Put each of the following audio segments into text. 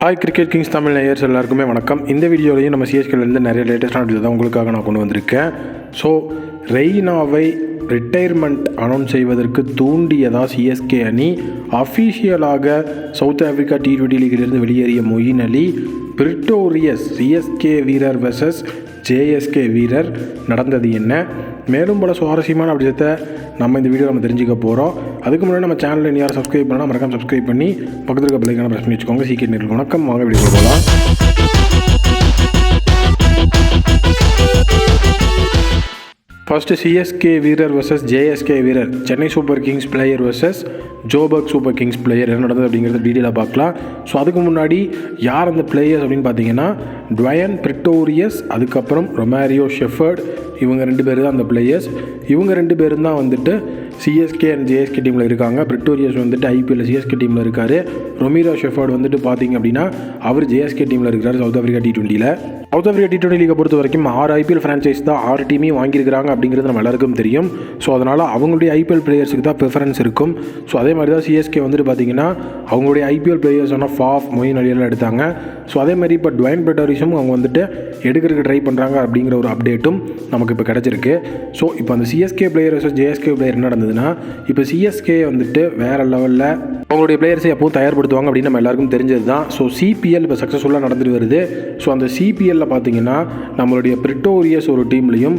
Hi cricket Kings Tamil நேயர்ஸ் எல்லாருக்குமே வணக்கம். இந்த வீடியோலையும் நம்ம சிஎஸ்கேலேருந்து நிறைய லேட்டஸ்டான அப்டேட் தான் உங்களுக்காக நான் கொண்டு வந்திருக்கேன். ஸோ ரெய்னாவை ரிட்டையர்மெண்ட் அனௌன்ஸ் செய்வதற்கு தூண்டியதா சிஎஸ்கே அணி. அஃபீஷியலாக சவுத் ஆஃப்ரிக்கா T20 லீகிலிருந்து வெளியேறிய மொயின் அலி பிரிட்டோரியஸ் சிஎஸ்கே வீரர் வெர்சஸ் ஜேஎஸ்கே வீரர் நடந்தது என்ன? மேலும் பல சுவாரஸ்யமான விஷயத்தை நம்ம இந்த வீடியோ தெரிஞ்சுக்க போகிறோம். அதுக்கு முன்னாடி நம்ம சேனலில் இனி யாரும் சப்ஸ்கிரைப் பண்ணால் மறக்காம சப்ஸ்கிரைப் பண்ணி பக்கத்தில் இருக்க பெல்லைக்கான ப்ரெஸ் பண்ணி வச்சுக்கோங்க. சீக்கிரம் நேரில் வணக்கம், வாங்க வீடியோ போகலாம். ஃபர்ஸ்ட் சிஎஸ்கே வீரர் வர்சஸ் ஜேஎஸ்கே வீரர், Chennai super Kings player versus Joburg super Kings player என்ன நடந்தது அப்படிங்கிறத டீட்டெயிலாக பார்க்கலாம். ஸோ அதுக்கு முன்னாடி யார் அந்த பிளேயர்ஸ் அப்படின்னு பார்த்தீங்கன்னா டுவயன் பிரிட்டோரியஸ், அதுக்கப்புறம் ரொமாரியோ ஷெஃபர்ட், இவங்க ரெண்டு பேர் தான் அந்த பிளேயர்ஸ். இவங்க ரெண்டு பேரும் தான் வந்துட்டு சிஎஸ்கே அண்ட் ஜேஎஸ்கே டீமில் இருக்காங்க. பிரிட்டோரியஸ் வந்துட்டு ஐபிஎல் சிஎஸ்கே டீமில் இருக்கார். ரொமாரியோ ஷெஃபர்ட் வந்துட்டு பார்த்தீங்க அப்படின்னா அவர் ஜேஎஸ்கே டீமில் இருக்கிறார் சவுத் ஆஃப்ரிக்கா T20யில். சவுத் ஆஃப்ரிக்கா T20 லீகை பொறுத்த வரைக்கும் 6 ஐபிஎல் ஃப்ரான்ச்சைஸ் தான் 6 டீமையும் வாங்கியிருக்கிறாங்க அப்படிங்கிறது நம்ம எல்லாருக்கும் தெரியும். ஸோ அதனால் அவங்களுடைய ஐபிஎல் பிளேயர்ஸுக்கு தான் ப்ரிஃபரன்ஸ் இருக்கும். ஸோ அதே மாதிரி தான் சிஎஸ்கே வந்துட்டு பார்த்தீங்கன்னா அவங்களுடைய ஐபிஎல் பிளேயர்ஸான ஃபாஃப், மொயின் அலியெல்லாம் எடுத்தாங்க. ஸோ அதே மாதிரி இப்போ டுவைன் பிரிட்டோரியஸும் அவங்க வந்துட்டு எடுக்கிறதுக்கு ட்ரை பண்ணுறாங்க அப்படிங்கிற ஒரு அப்டேட்டும் நமக்கு இப்போ கிடச்சிருக்கு. ஸோ இப்போ அந்த CSK player versus JSK player என்ன நடந்ததுன்னா, இப்போ சிஎஸ்கே வந்துட்டு வேறு லெவலில் அவங்களுடைய பிளேயர்ஸை எப்பவும் தயார்படுத்துவாங்க அப்படின்னு நம்ம எல்லாருக்கும் தெரிஞ்சது தான். ஸோ சிபிஎல் இப்போ சக்ஸஸ்ஃபுல்லாக நடந்துட்டு வருது. ஸோ அந்த சிபிஎல்லில் பார்த்தீங்கன்னா நம்மளுடைய பிரிட்டோரியஸ் ஒரு டீம்லையும்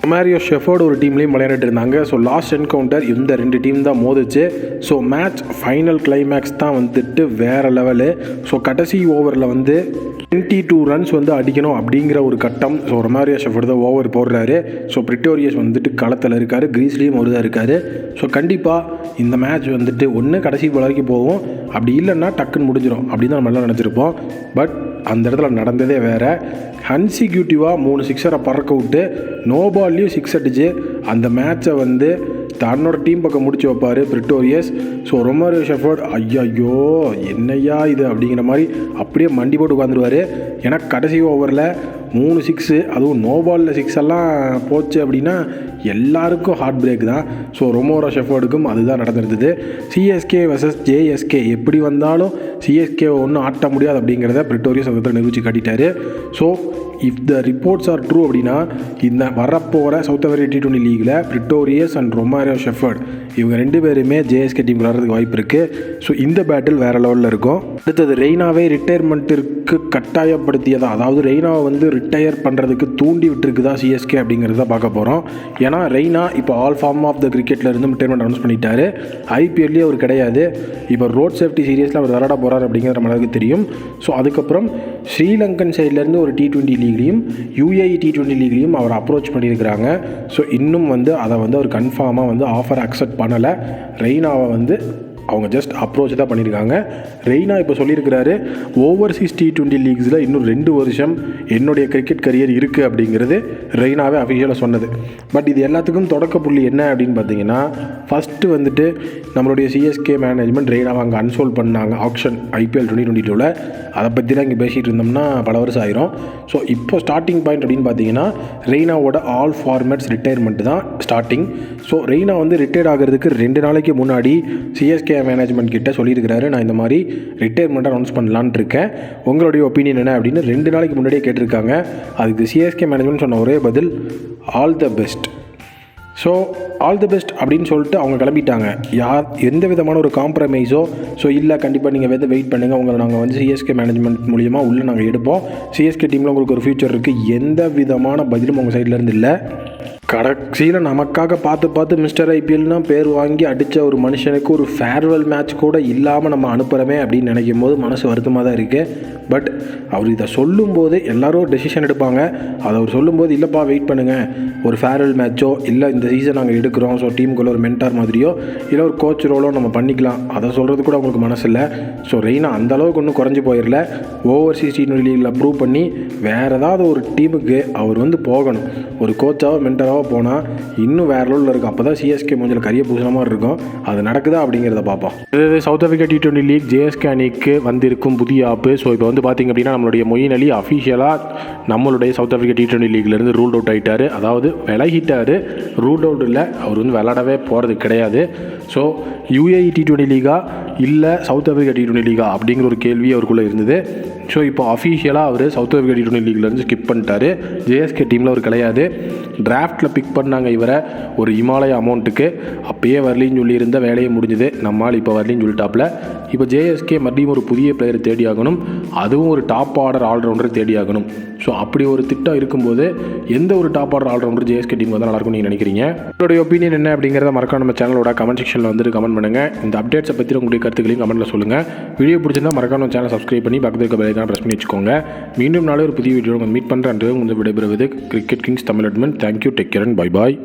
ரொமாரியோ ஷெஃபர்ட் ஒரு டீம்லேயும் விளையாடிட்டு இருந்தாங்க. ஸோ லாஸ்ட் என்கவுண்டர் இந்த 2 டீம் தான் மோதிச்சு. ஸோ மேட்ச் ஃபைனல் கிளைமேக்ஸ் தான் வந்துட்டு வேறு லெவலு. ஸோ கடைசி ஓவரில் 22 ரன்ஸ் அடிக்கணும் அப்படிங்கிற ஒரு கட்டம். ஸோ ரொமாரியோ ஷெஃபர்ட் தான் ஓவர் போடுறாரு. ஸோ பிரிட்டோரியஸ் வந்துட்டு களத்தில் இருக்கார், கிரீஸ்லேயும் ஒரு தான் இருக்கார். ஸோ கண்டிப்பாக இந்த மேட்ச் ஒன்று கடைசி வரைக்கும் போகும், அப்படி இல்லைன்னா டக்குன்னு முடிஞ்சிடும் அப்படின்னு தான் நம்ம எல்லாம் நினச்சிருப்போம். பட் அந்த இடத்துல நடந்ததே வேறு. கன்சிக்யூட்டிவாக 3 சிக்ஸரை பறக்க விட்டு நோ பால்லையும் 6 அடிச்சு அந்த மேட்சை தன்னோட டீம் பக்கம் முடிச்சு வைப்பார் பிரிட்டோரியஸ். ஸோ ரொமாரியோ ஷெஃபர்ட் ஐயோ என்னையா இது அப்படிங்கிற மாதிரி அப்படியே மண்டி போட்டு உட்காந்துருவார். ஏன்னா கடைசி ஓவரில் 3 சிக்ஸு, அதுவும் நோ பாலில் 6 எல்லாம் போச்சு அப்படின்னா எல்லாருக்கும் ஹார்ட் பிரேக் தான். ஸோ ரொமாரியோ ஷெஃபர்டுக்கும் அதுதான் நடந்திருந்தது. சிஎஸ்கே வர்சஸ் ஜேஎஸ்கே எப்படி வந்தாலும் சிஎஸ்கே ஒன்றும் ஆட்ட முடியாது அப்படிங்கிறத பிரிட்டோரியஸ் அந்த நிரூபித்து காட்டிட்டார். So if the reports are true அப்படின்னா இந்த வரப்போகிற சவுத் ஆஃப்ரிக்கா T20 லீகில் பிரிட்டோரியஸ் அண்ட் ரொமாரியோ ஷெஃபர்ட் இவங்க 2 பேருமே ஜேஎஸ்கே டீம் விளாட்றதுக்கு வாய்ப்பு இருக்குது. ஸோ இந்த பேட்டில் வேறு லெவலில் இருக்கும். அடுத்தது ரெய்னாவை ரிட்டையர்மெண்ட்டிற்கு கட்டாயப்படுத்தியதா, அதாவது ரெய்னாவை ரிட்டையர் பண்ணுறதுக்கு தூண்டி விட்டுருக்குதா சிஎஸ்கே அப்படிங்கிறத பார்க்க போகிறோம். ஏன்னா ரெய்னா இப்போ ஆல் ஃபார்ம் ஆஃப் த கிரிக்கெட்டில் இருந்து ரிட்டையர்மெண்ட் அனௌன்ஸ் பண்ணிட்டாரு. ஐபிஎல்லேயே அவர் கிடையாது. இப்போ ரோட் சேஃப்டி சீரியஸில் அவர் விளையாட போகிறார் அப்படிங்கிற நம்மளுக்கு தெரியும். ஸோ அதுக்கப்புறம் ஸ்ரீலங்கன் சைட்லேருந்து ஒரு T20 லீக்லையும் UAE T20 லீக்லையும் அவர் அப்ரோச் பண்ணியிருக்கிறாங்க. ஸோ இன்னும் அதை அவர் கன்ஃபார்மாக ஆஃபர் அக்செப்ட் பண்ணலை. ரெய்னாவை அவங்க ஜஸ்ட் அப்ரோச் தான் பண்ணியிருக்காங்க. ரெய்னா இப்போ சொல்லியிருக்கிறாரு, ஓவர்சீஸ் T20 லீக்ஸில் இன்னும் 2 வருஷம் என்னுடைய கிரிக்கெட் கரியர் இருக்குது அப்படிங்கிறது ரெய்னாவே அஃபிஷியலாக சொன்னது. பட் இது எல்லாத்துக்கும் தொடக்க புள்ளி என்ன அப்படின்னு பார்த்தீங்கன்னா, ஃபஸ்ட்டு நம்மளுடைய சிஎஸ்கே மேனேஜ்மெண்ட் ரெய்னாவை அங்கே அன்சோல் பண்ணாங்க ஆக்ஷன் IPL 2022. அதை பற்றி தான் இங்கே பேசிகிட்டு இருந்தோம்னா பல வருஷம் ஆயிரும். ஸோ இப்போ ஸ்டார்டிங் பாயிண்ட் அப்படின்னு பார்த்தீங்கன்னா ரெய்னாவோட ஆல் ஃபார்மேட்ஸ் ரிட்டையர்மெண்ட் தான் ஸ்டார்டிங். ஸோ ரெய்னா ரிட்டையர்ட் ஆகிறதுக்கு 2 நாளைக்கு முன்னாடி சிஎஸ்கே மேனேஜ்மெண்ட் கிட்ட சொல்லியிருக்கிறாரு, நான் இந்த மாதிரி ரிட்டையர்மெண்ட் அனௌன்ஸ் பண்ணலான்னு இருக்கேன், உங்களுடைய ஒப்பீனியன் என்ன அப்படின்னு 2 நாளைக்கு முன்னாடியே கேட்டிருக்காங்க. அதுக்கு சிஎஸ்கே மேனேஜ்மெண்ட் சொன்ன ஒரே பதில் all the best. So all the best அப்படின்னு சொல்லிட்டு அவங்க கிளம்பிட்டாங்க. எந்த விதமான ஒரு காம்ப்ரமைஸோ இல்லை கண்டிப்பாக நீங்கள் வெயிட் பண்ணுங்கள், உங்களை நாங்கள் சிஎஸ்கே மேனேஜ்மெண்ட் மூலியமாக உள்ளே நாங்கள் எடுப்போம், சிஎஸ்கே டீமில் உங்களுக்கு ஒரு ஃபியூச்சர் இருக்குது, எந்த விதமான பதிலும் உங்கள் சைட்லேருந்து இல்லை. கடைசியில் நமக்காக பார்த்து மிஸ்டர் ஐபிஎல்னா பேர் வாங்கி அடித்த ஒரு மனுஷனுக்கு ஒரு ஃபேர்வெல் மேட்ச் கூட இல்லாமல் நம்ம அனுப்புகிறோமே அப்படின்னு நினைக்கும் போது மனசு வருத்தமாக தான் இருக்குது. பட் அவர் இதை சொல்லும்போது எல்லோரும் டெசிஷன் எடுப்பாங்க. அதை அவர் சொல்லும்போது இல்லைப்பா வெயிட் பண்ணுங்கள், ஒரு ஃபேர்வெல் மேட்ச்சோ இல்லை இந்த சீசன் நாங்கள் எடுக்கிறோம், ஸோ டீமுக்குள்ள ஒரு மென்டார் மாதிரியோ இல்லை ஒரு கோச் ரோலோ நம்ம பண்ணிக்கலாம், அதை சொல்கிறது கூட அவங்களுக்கு மனசு இல்லை. ஸோ ரெய்னா அந்தளவுக்கு ஒன்றும் குறைஞ்சி போயிடல. ஓவர்சீஸ் T20 லீகில் ப்ரூவ் பண்ணி வேறு ஏதாவது ஒரு டீமுக்கு அவர் போகணும், ஒரு கோச்சாவோ மென்டராவோ போனால் இன்னும் வேறு லெவலில் இருக்கும். அப்போ தான் சிஎஸ்கே மூஞ்சில் கரிய பூசின மாதிரி இருக்கும். அது நடக்குதா அப்படிங்கிறத பார்ப்போம். இது south Africa T20 league JSK அணிக்கு வந்திருக்கும் புதிய ஆப்பு. ஸோ இப்போ வந்து பார்த்திங்க அப்படின்னா நம்மளுடைய மொயின் அலி அஃபிஷியலாக நம்மளுடைய சவுத் ஆஃப்ரிக்கா T20 லீக்லேருந்து ரூல்ட் அவுட் ஆகிட்டார். அதாவது விலகிட்டார், ரூல்ட் அவுட் இல்லை, அவர் வந்து விளாடவே போகிறது கிடையாது. ஸோ UAE T20 லீகா இல்லை சவுத் ஆஃப்ரிக்கா T20 லீகா அப்படிங்கிற ஒரு கேள்வி அவருக்குள்ளே இருந்தது. ஸோ இப்போ அஃபிஷியலாக அவர் சவுத் ஆஃப்ரிக்கா T20 லீக்லேருந்து ஸ்கிப் பண்ணிட்டார். ஜேஎஸ்கே டீமில் அவர் கிடையாது. டிராஃப்ட்டில் பிக் பண்ணாங்க இவரை ஒரு இமாலய அமௌண்ட்டுக்கு. அப்பயே வரலின்னு சொல்லியிருந்த வேலையை முடிஞ்சுது. நம்மால் இப்போ வரலின்னு சொல்லிட்டாப்புல. இப்போ ஜேஎஸ்கே மறுபடியும் ஒரு புதிய பிளேயரை தேடி ஆகணும், அதுவும் ஒரு டாப் ஆர்டர் ஆல்ரவுண்டரை தேடி ஆகணும். ஸோ அப்படி ஒரு திட்டம் இருக்கும்போது எந்த ஒரு top order allrounder JSK team வந்து நல்லாயிருக்கும் நீங்கள் நினைக்கிறீங்க? உங்களுடைய ஒப்பீனியன் என்ன அப்படிங்கிறத மறக்காம நம்ம சேனலோட கமெண்ட் செக்ஷனில் வந்துட்டு கமெண்ட் பண்ணுங்கள். இந்த அப்டேட்ஸை பற்றி உங்களுடைய கருத்துக்களையும் கமெண்ட்டில் சொல்லுங்கள். வீடியோ பிடிச்சிருந்தா மறக்காம நம்ம சேனல் சப்ஸ்கிரைப் பண்ணி பக்கத்தில் இருக்க பெல் ஐகானை ப்ரெஸ் பண்ணி வச்சுக்கோங்க. மீண்டும் நாளே ஒரு புதிய வீடியோ மீட் பண்ணுறேன். மீட் பண்ணுறது விடைபெறுவது cricket Kings Tamil admin. Thank you, take care and bye bye.